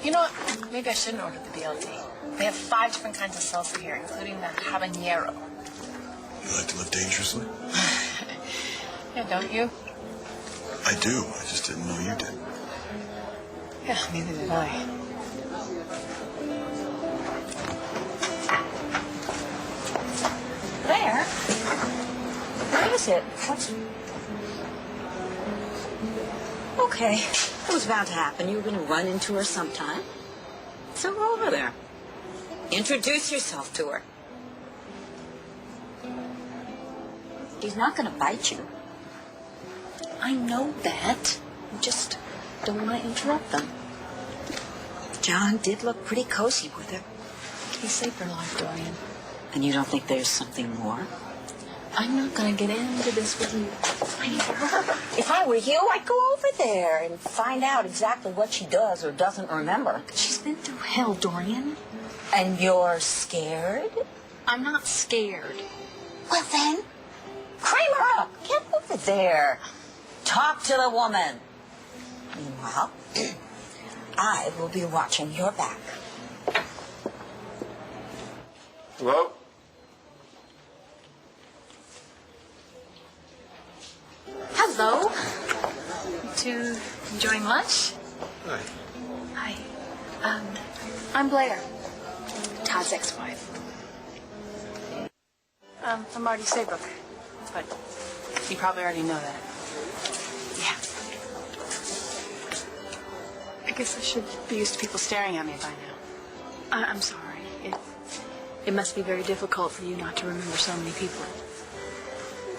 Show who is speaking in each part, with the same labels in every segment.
Speaker 1: You know what? Maybe I shouldn't order the BLT. They have 5 different kinds of salsa here, including the habanero.
Speaker 2: You like to live dangerously?
Speaker 1: Yeah, don't you?
Speaker 2: I do. I just didn't know you did.
Speaker 1: Yeah, neither did I.
Speaker 3: Blair? What is it? What's... Okay, it was bound to happen. You were going to run into her sometime. So go over there. Introduce yourself to her. He's not going to bite you.
Speaker 1: I know that. I just don't want to interrupt them.
Speaker 3: John did look pretty cozy with her.
Speaker 1: He saved her life, Dorian.
Speaker 3: And you don't think there's something more?
Speaker 1: I'm not going to get into this with you.
Speaker 3: If I were you, I'd go over there and find out exactly what she does or doesn't remember.
Speaker 1: She's been through hell, Dorian.
Speaker 3: And you're scared?
Speaker 1: I'm not scared.
Speaker 3: Well then, frame her up. Get over there. Talk to the woman. Meanwhile, I will be watching your back.
Speaker 2: Hello?
Speaker 1: Hello. You two enjoying lunch?
Speaker 2: Hi.
Speaker 1: Hi. I'm Blair, Todd's ex-wife. I'm Marty Saybrook, but you probably already know that. Yeah. I guess I should be used to people staring at me by now. I'm sorry. It must be very difficult for you not to remember so many people.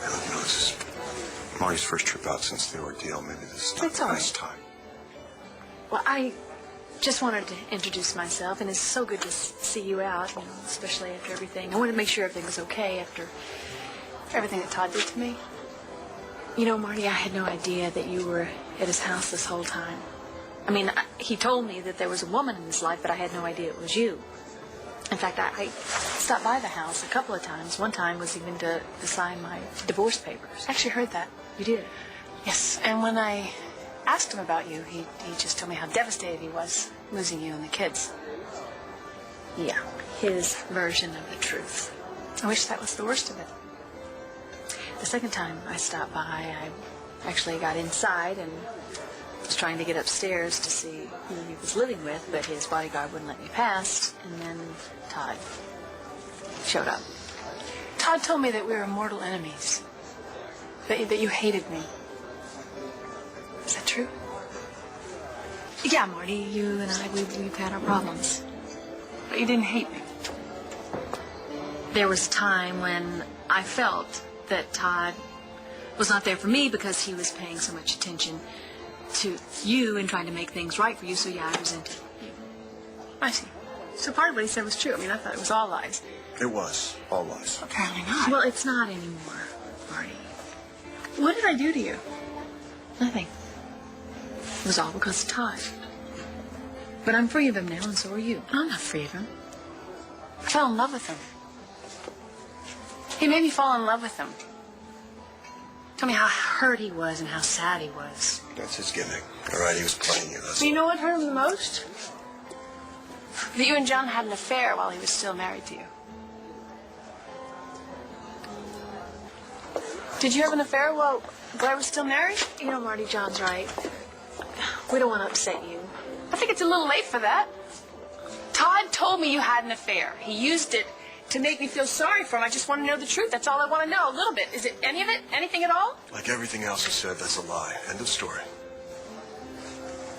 Speaker 2: Well, you know, this is Marty's first trip out since the ordeal. Maybe this is not the best time.
Speaker 1: Well, I just wanted to introduce myself, and it's so good to see you out, you know, especially after everything. I wanted to make sure everything was okay after everything that Todd did to me. You know, Marty, I had no idea that you were at his house this whole time. I mean, he told me that there was a woman in his life, but I had no idea it was you. In fact, I stopped by the house a couple of times. One time was even to sign my divorce papers. I actually heard that. You did? Yes, and when I asked him about you, he just told me how devastated he was losing you and the kids. Yeah, his version of the truth. I wish that was the worst of it. The second time I stopped by, I actually got inside and was trying to get upstairs to see who he was living with, but his bodyguard wouldn't let me pass, and then Todd showed up. Todd told me that we were mortal enemies, that you hated me. Is that true? Yeah, Marty, you and I, we've had our problems, but you didn't hate me. There was a time when I felt that Todd was not there for me because he was paying so much attention to you and trying to make things right for you, so yeah, I resented you. I see. So part of what he said was true. I mean, I thought it was all lies.
Speaker 2: It was all lies.
Speaker 1: Apparently not. Well, it's not anymore, Marty. What did I do to you? Nothing. It was all because of Todd. But I'm free of him now, and so are you. I'm not free of him. I fell in love with him. He made me fall in love with him. Told me how hurt he was and how sad he was.
Speaker 2: That's his gimmick. All right, he was playing you. That's
Speaker 1: You know what hurt him the most? That you and John had an affair while he was still married to you. Did you have an affair while Blair was still married? You know, Marty, John's right. We don't want to upset you. I think it's a little late for that. Todd told me you had an affair. He used it to make me feel sorry for him. I just want to know the truth. That's all I want to know. A little bit. Is it any of it? Anything at all?
Speaker 2: like everything else he said, that's a lie. End of story.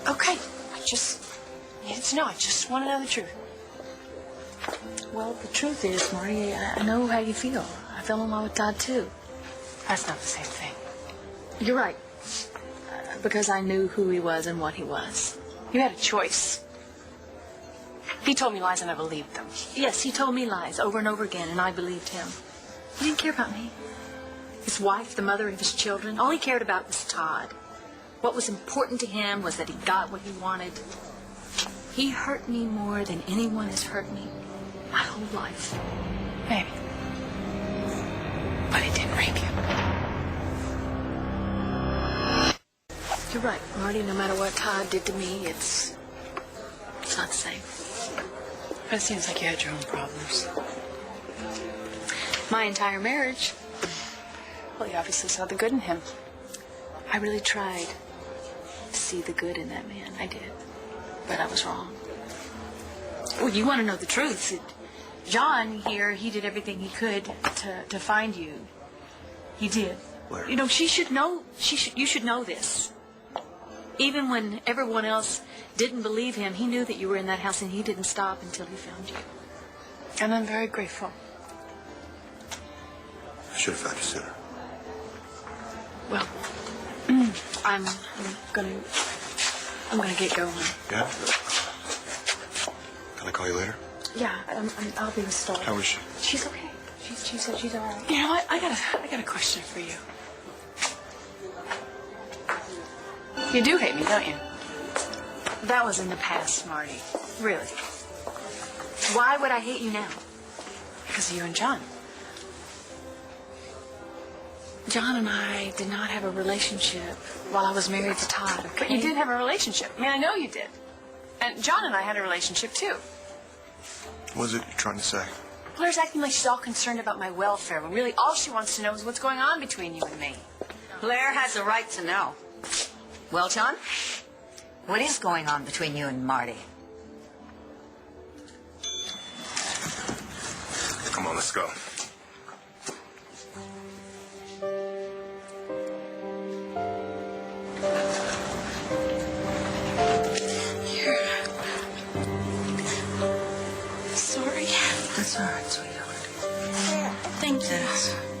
Speaker 1: Okay. I just needed to know. I just want to know the truth. Well, the truth is, Marty, I know how you feel. I fell in love with Todd, too. That's not the same thing. You're right. Because I knew who he was and what he was. You had a choice. He told me lies and I believed them. Yes, he told me lies over and over again, and I believed him. He didn't care about me. His wife, the mother of his children, all he cared about was Todd. What was important to him was that he got what he wanted. He hurt me more than anyone has hurt me my whole life. Maybe. But it didn't rape you. You're right, Marty. No matter what Todd did to me, it's It's not the same.
Speaker 4: But it seems like you had your own problems.
Speaker 1: My entire marriage,
Speaker 4: Well, you obviously saw the good in him.
Speaker 1: I really tried to see the good in that man. I did. But I was wrong. Well, you want to know the truth. John here, he did everything he could to find you. He did.
Speaker 2: Blair.
Speaker 1: You know, she should know, you should know this. Even when everyone else didn't believe him, he knew that you were in that house, and he didn't stop until he found you.
Speaker 4: And I'm very grateful.
Speaker 2: I should have found you sooner.
Speaker 1: Well, I'm gonna get going.
Speaker 2: Yeah? Can I call you later?
Speaker 1: Yeah, I'll be restored.
Speaker 2: How is she?
Speaker 1: She's okay. She said she's all right.
Speaker 4: You know what? I got a question for you. You do hate me, don't you?
Speaker 1: That was in the past, Marty. Really. Why would I hate you now?
Speaker 4: Because of you and John.
Speaker 1: John and I did not have a relationship while I was married to Todd, okay?
Speaker 4: But you did have a relationship. I mean, I know you did. And John and I had a relationship, too.
Speaker 2: What is it you're trying to say?
Speaker 4: Blair's acting like she's all concerned about my welfare, when really all she wants to know is what's going on between you and me.
Speaker 3: Blair has a right to know. Well, John, what is going on between you and Marty?
Speaker 2: Come on, let's go.
Speaker 1: Sorry.
Speaker 3: That's all right, sweetheart.
Speaker 1: Thank you.